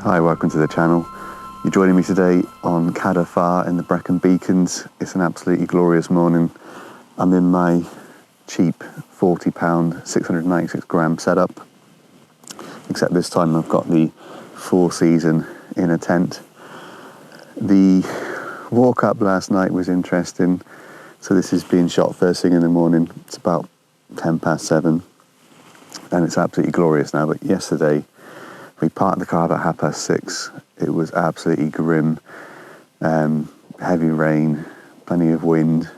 Hi, welcome to the channel. You're joining me today on Cadafar in the Brecon Beacons. It's an absolutely glorious morning. I'm in my cheap £40, 696 gram setup, except this time I've got the 4-season inner tent. The walk up last night was interesting. So this is being shot first thing in the morning. It's about 7:10 and it's absolutely glorious now. But yesterday we parked the car about 6:30. It was absolutely grim. Heavy rain, plenty of wind.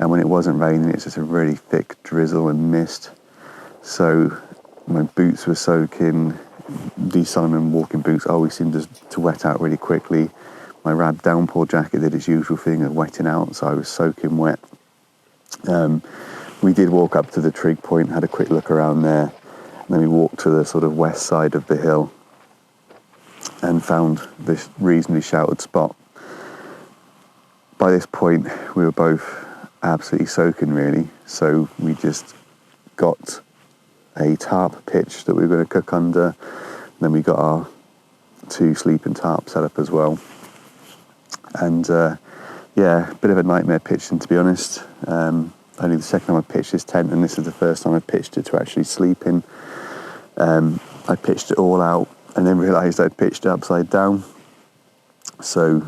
And when it wasn't raining, it's just a really thick drizzle and mist. So my boots were soaking. These Simon walking boots always seem to wet out really quickly. My Rab downpour jacket did its usual thing of wetting out, so I was soaking wet. We did walk up to the trig point, had a quick look around there, and then we walked to the sort of west side of the hill and found this reasonably sheltered spot. By this point, we were both absolutely soaking really, so we just got a tarp pitch that we were going to cook under. Then we got our 2 sleeping tarp set up as well. And yeah, a bit of a nightmare pitching, to be honest. Only the second time I pitched this tent, and this is the first time I pitched it to actually sleep in. I pitched it all out and then realised I'd pitched it upside down. So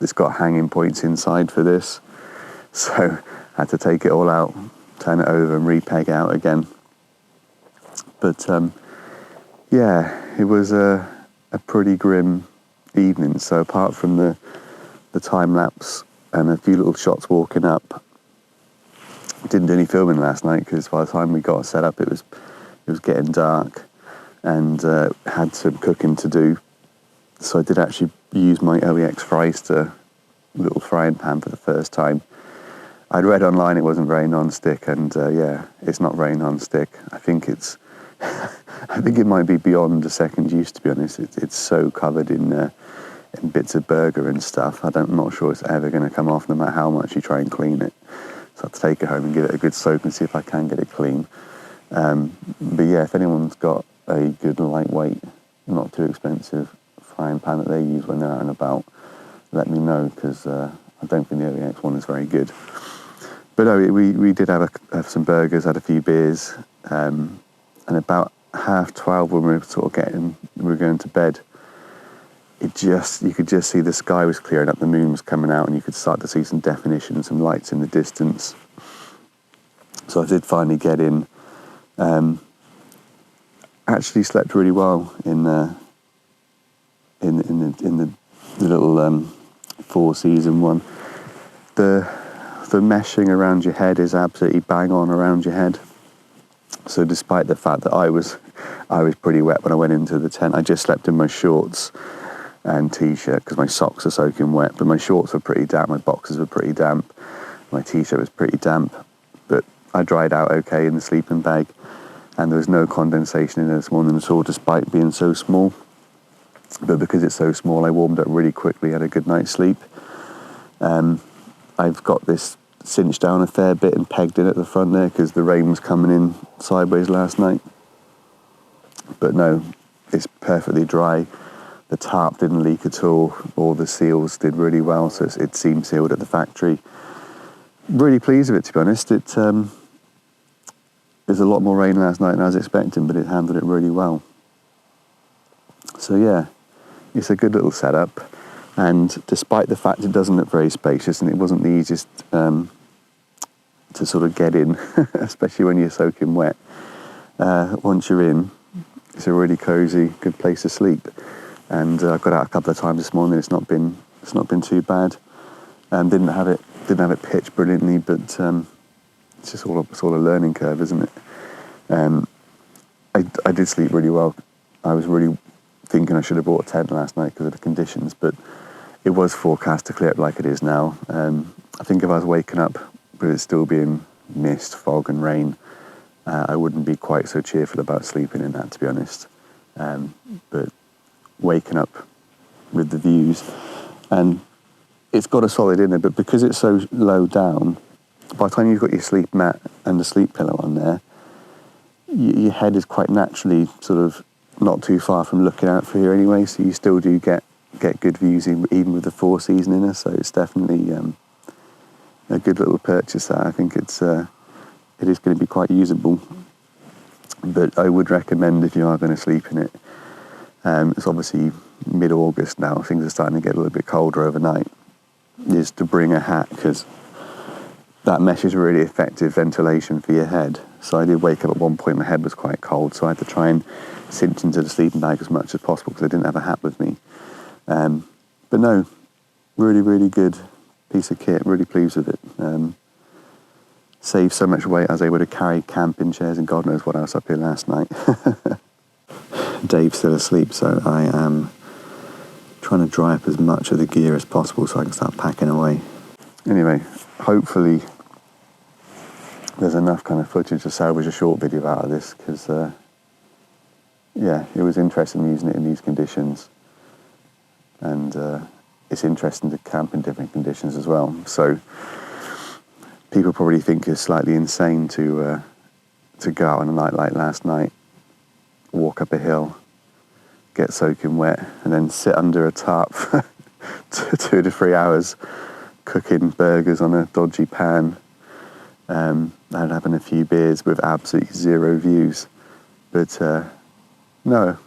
it's got hanging points inside for this. So I had to take it all out, turn it over and re-peg out again. But yeah, it was a pretty grim evening. So apart from the time lapse and a few little shots walking up, didn't do any filming last night because by the time we got set up it was getting dark, and had some cooking to do. So I did actually use my OEX Fryster little frying pan for the first time. I'd read online it wasn't very non-stick, and yeah, it's not very non-stick. I think it's I think it might be beyond a second use, to be honest. It's so covered in bits of burger and stuff. I'm not sure it's ever going to come off no matter how much you try and clean it. So I have to take it home and give it a good soak and see if I can get it clean. But yeah, if anyone's got a good lightweight, not too expensive frying pan that they use when they're out and about, let me know, because I don't think the OEX one is very good. But no, we did have some burgers, had a few beers, and about 12:30 when we were going to bed, you could just see the sky was clearing up, the moon was coming out, and you could start to see some definition, some lights in the distance. So I did finally get in. Actually slept really well in the little 4-season one. The meshing around your head is absolutely bang on around your head. So despite the fact that I was pretty wet when I went into the tent, I just slept in my shorts and t-shirt because my socks are soaking wet, but my shorts were pretty damp, my boxers were pretty damp, my t-shirt was pretty damp, but I dried out okay in the sleeping bag, and there was no condensation in it this morning at all, despite being so small. But because it's so small, I warmed up really quickly, had a good night's sleep. I've got this cinched down a fair bit and pegged in at the front there because the rain was coming in sideways last night. But no, it's perfectly dry. The tarp didn't leak at all. All the seals did really well, so it seemed sealed at the factory. Really pleased with it, to be honest. There's a lot more rain last night than I was expecting, but it handled it really well. So yeah, it's a good little setup. And despite the fact it doesn't look very spacious, and it wasn't the easiest to sort of get in, especially when you're soaking wet, once you're in, it's a really cosy, good place to sleep. And I got out a couple of times this morning. It's not been too bad. Didn't have it pitched brilliantly, but it's just all a learning curve, isn't it? I did sleep really well. I was really thinking I should have bought a tent last night because of the conditions, but it was forecast to clear up like it is now. I think if I was waking up with it still being mist, fog and rain, I wouldn't be quite so cheerful about sleeping in that, to be honest. But waking up with the views, and it's got a solid inner, but because it's so low down, by the time you've got your sleep mat and the sleep pillow on there, your head is quite naturally sort of not too far from Looking Out for here anyway, so you still do get good views even with the 4 season in her. So it's definitely a good little purchase. That I think it is going to be quite usable. But I would recommend, if you are going to sleep in it, it's obviously mid-August now, things are starting to get a little bit colder overnight, is to bring a hat, because that mesh is really effective ventilation for your head. So I did wake up at one point, my head was quite cold, so I had to try and cinch into the sleeping bag as much as possible because I didn't have a hat with me. But no, really, really good piece of kit, really pleased with it. Saved so much weight, I was able to carry camping chairs and God knows what else up here last night. Dave's still asleep, so I am trying to dry up as much of the gear as possible so I can start packing away. Anyway, hopefully there's enough kind of footage to salvage a short video out of this, because yeah, it was interesting using it in these conditions, and it's interesting to camp in different conditions as well. So people probably think it's slightly insane to go out on a night like last night, walk up a hill, get soaking wet, and then sit under a tarp for 2 to 3 hours cooking burgers on a dodgy pan, and having a few beers with absolutely zero views. But no,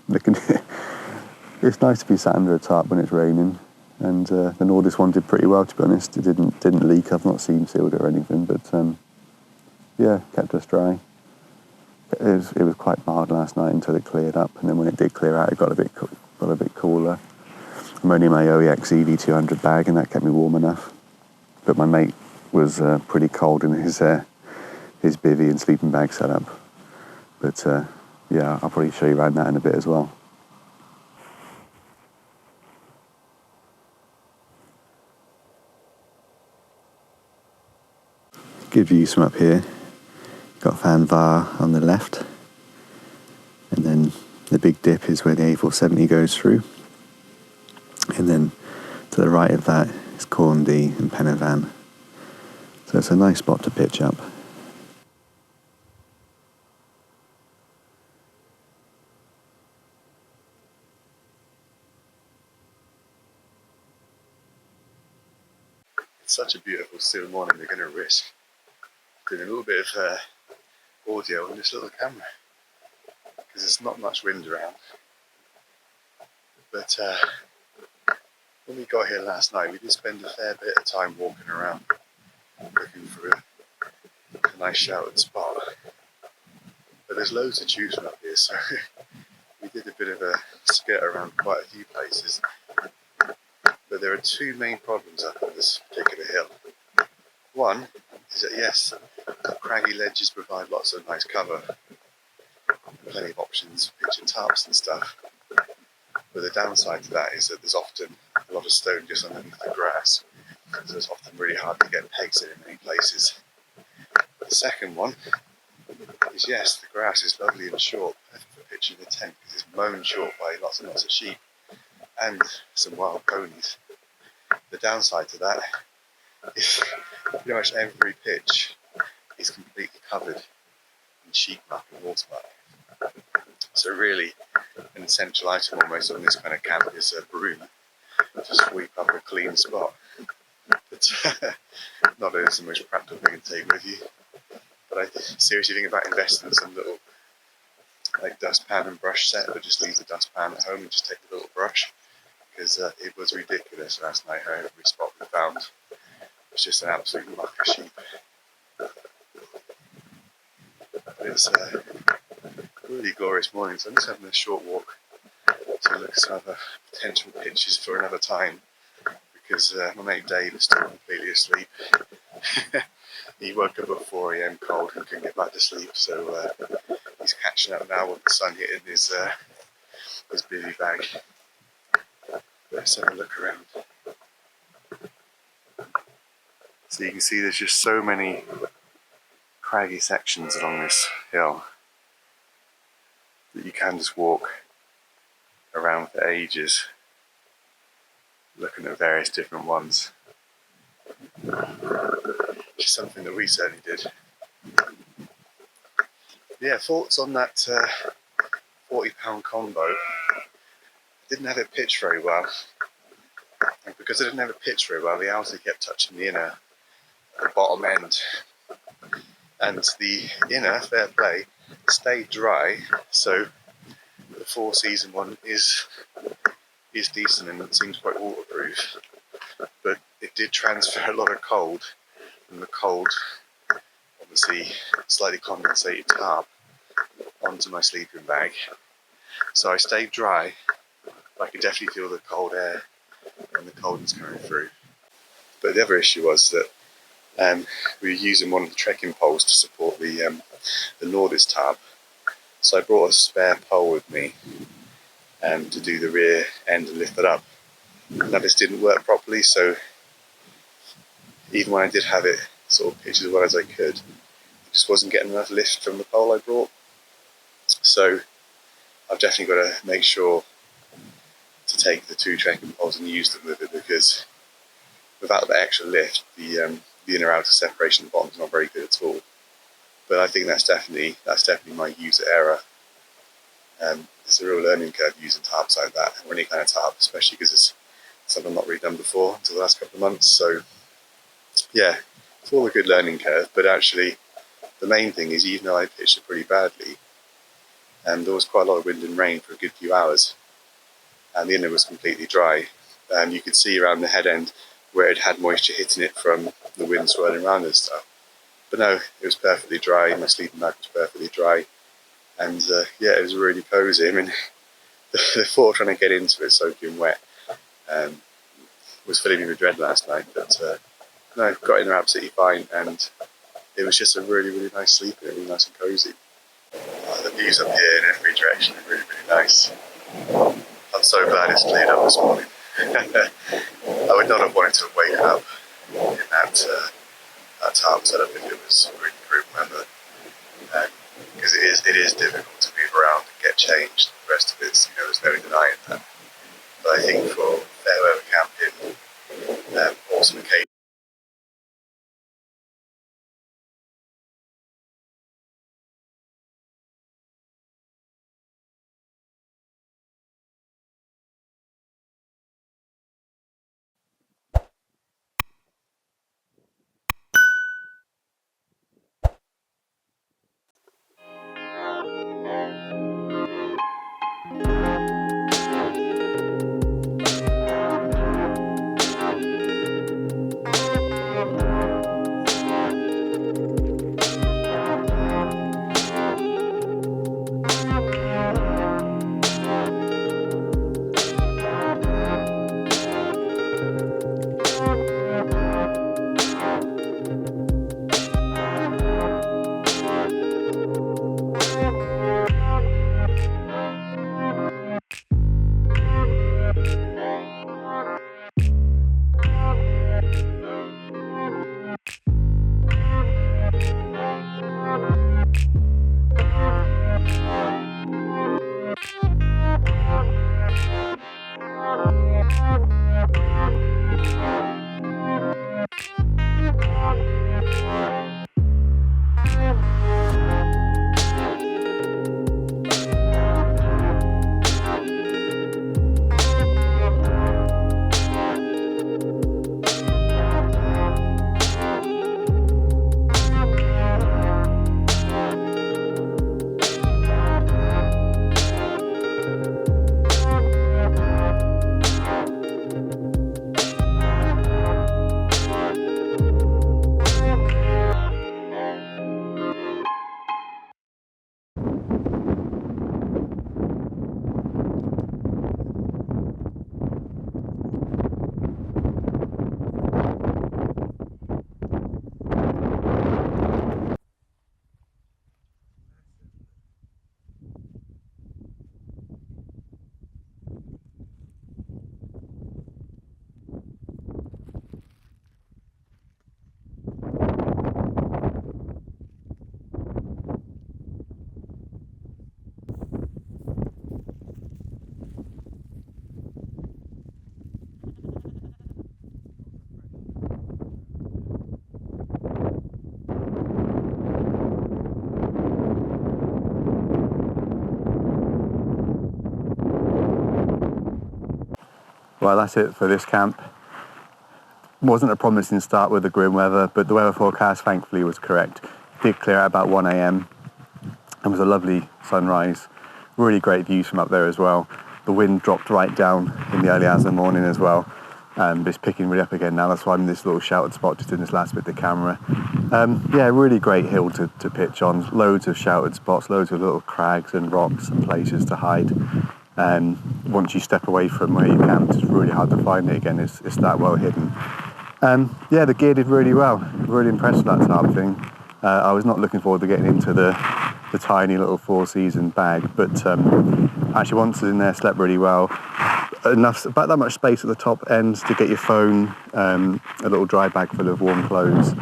it's nice to be sat under a tarp when it's raining. And the Nordis one did pretty well, to be honest. It didn't leak. I've not seam sealed it or anything, but yeah, kept us dry. It was quite mild last night until it cleared up, and then when it did clear out, it got a bit cooler. I'm only in my OEX EV200 bag, and that kept me warm enough. But my mate was pretty cold in his bivvy and sleeping bag setup. But yeah, I'll probably show you around that in a bit as well. Good views from up here. Got Van Var on the left, and then the big dip is where the A470 goes through, and then to the right of that is Corndy and Penavan. So it's a nice spot to pitch up. It's such a beautiful still morning. We're going to risk doing a little bit of audio on this little camera, because there's not much wind around. But when we got here last night, we did spend a fair bit of time walking around looking for a nice sheltered spot. But there's loads to choose from up here, so we did a bit of a skirt around quite a few places. But there are 2 main problems up on this particular hill. One is that, yes, craggy ledges provide lots of nice cover, plenty of options, pitching tarps and stuff. But the downside to that is that there's often a lot of stone just underneath the grass, so it's often really hard to get pegs in many places. But the second one is, yes, the grass is lovely and short, perfect for pitching a tent, because it's mown short by lots and lots of sheep and some wild ponies. The downside to that is pretty much every pitch is completely covered in sheep muck and water muck. So really, an essential item almost on this kind of camp is a broom to sweep up a clean spot. It's not always the most practical thing to take with you, but I seriously think about investing in some little like dustpan and brush set, but just leave the dustpan at home and just take the little brush, because it was ridiculous last night how every spot we found was just an absolute muck of sheep. But it's a really glorious morning, so I'm just having a short walk to look at some other potential pitches for another time, because my mate Dave is still completely asleep. He woke up at 4 AM cold and couldn't get back to sleep, so he's catching up now with the sun hitting his bivvy bag. Let's have a look around. So you can see there's just so many craggy sections along this hill that you can just walk around for ages looking at various different ones, which is something that we certainly did. Yeah, thoughts on that £40 combo. I didn't have it pitched very well, and because I didn't have it pitched very well, the outer kept touching the inner, the bottom end, and the inner, fair play, stayed dry. So the 4-season one is decent and it seems quite waterproof, but it did transfer a lot of cold, and the cold, obviously slightly condensated tarp, onto my sleeping bag. So I stayed dry, but I could definitely feel the cold air and the coldness coming through. But the other issue was that we were using one of the trekking poles to support the Nordis tarp. So I brought a spare pole with me to do the rear end and lift it up. Now this didn't work properly, so even when I did have it sort of pitched as well as I could, it just wasn't getting enough lift from the pole I brought. So I've definitely got to make sure to take the 2 trekking poles and use them with it, because without the extra lift, the inner outer separation at the bottom is not very good at all. But I think that's definitely my user error. It's a real learning curve using tarps like that, or any kind of tarp, especially because it's something I've not really done before until the last couple of months. So yeah, it's all a good learning curve, but actually the main thing is, even though I pitched it pretty badly, and there was quite a lot of wind and rain for a good few hours, and the inner was completely dry, and you could see around the head end where it had moisture hitting it from the wind swirling around and stuff. But no, it was perfectly dry, my sleeping bag was perfectly dry, and yeah, it was really cosy. I mean, the thought of trying to get into it soaking wet was filling me with dread last night, but no, got in there absolutely fine, and it was just a really, really nice sleep, really nice and cosy. The views up here in every direction are really, really nice. I'm so glad it's cleared up this morning. I would not have wanted to wake up in that tarp setup if it was really grim weather, because it is difficult to move around and get changed. The rest of it's, there's no denying that. But I think for fair weather camping, awesome occasion. Well, that's it for this camp. Wasn't a promising start with the grim weather, but the weather forecast thankfully was correct. Did clear out about 1 a.m. and was a lovely sunrise. Really great views from up there as well. The wind dropped right down in the early hours of the morning as well. But it's picking really up again now. That's why I'm in this little sheltered spot just in this last bit of the camera. Yeah, really great hill to pitch on. Loads of sheltered spots, loads of little crags and rocks and places to hide. Once you step away from where you camped, it's really hard to find it again. It's that well hidden. Yeah, the gear did really well. Really impressed with that Tarp thing. I was not looking forward to getting into the tiny little 4-season bag, but actually once in there, slept really well. About that much space at the top end to get your phone, a little dry bag full of warm clothes,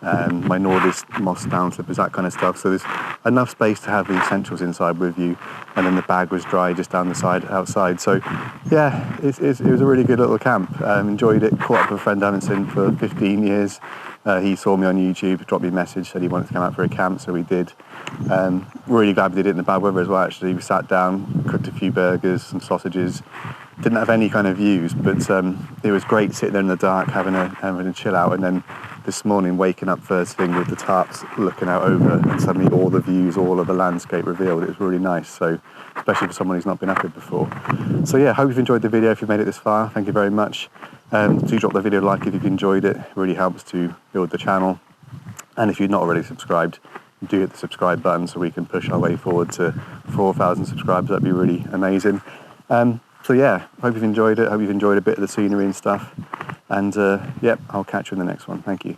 my Nordis moss down slippers, that kind of stuff. So there's enough space to have the essentials inside with you, and then the bag was dry just down the side outside. So yeah, it was a really good little camp. Enjoyed it. Caught up with a friend I haven't seen for 15 years. He saw me on YouTube, dropped me a message, said he wanted to come out for a camp, so we did. Really glad we did it in the bad weather as well, actually. We sat down, cooked a few burgers, some sausages. Didn't have any kind of views, but it was great sitting there in the dark, having a chill out. And then this morning, waking up first thing with the tarps looking out over, and suddenly all the views, all of the landscape revealed. It was really nice, so especially for someone who's not been up it before. So yeah, hope you've enjoyed the video. If you've made it this far, thank you very much. Do drop the video a like if you've enjoyed it. It really helps to build the channel. And if you're not already subscribed, do hit the subscribe button so we can push our way forward to 4,000 subscribers. That'd be really amazing. So yeah, hope you've enjoyed it. Hope you've enjoyed a bit of the scenery and stuff. And yep, I'll catch you in the next one. Thank you.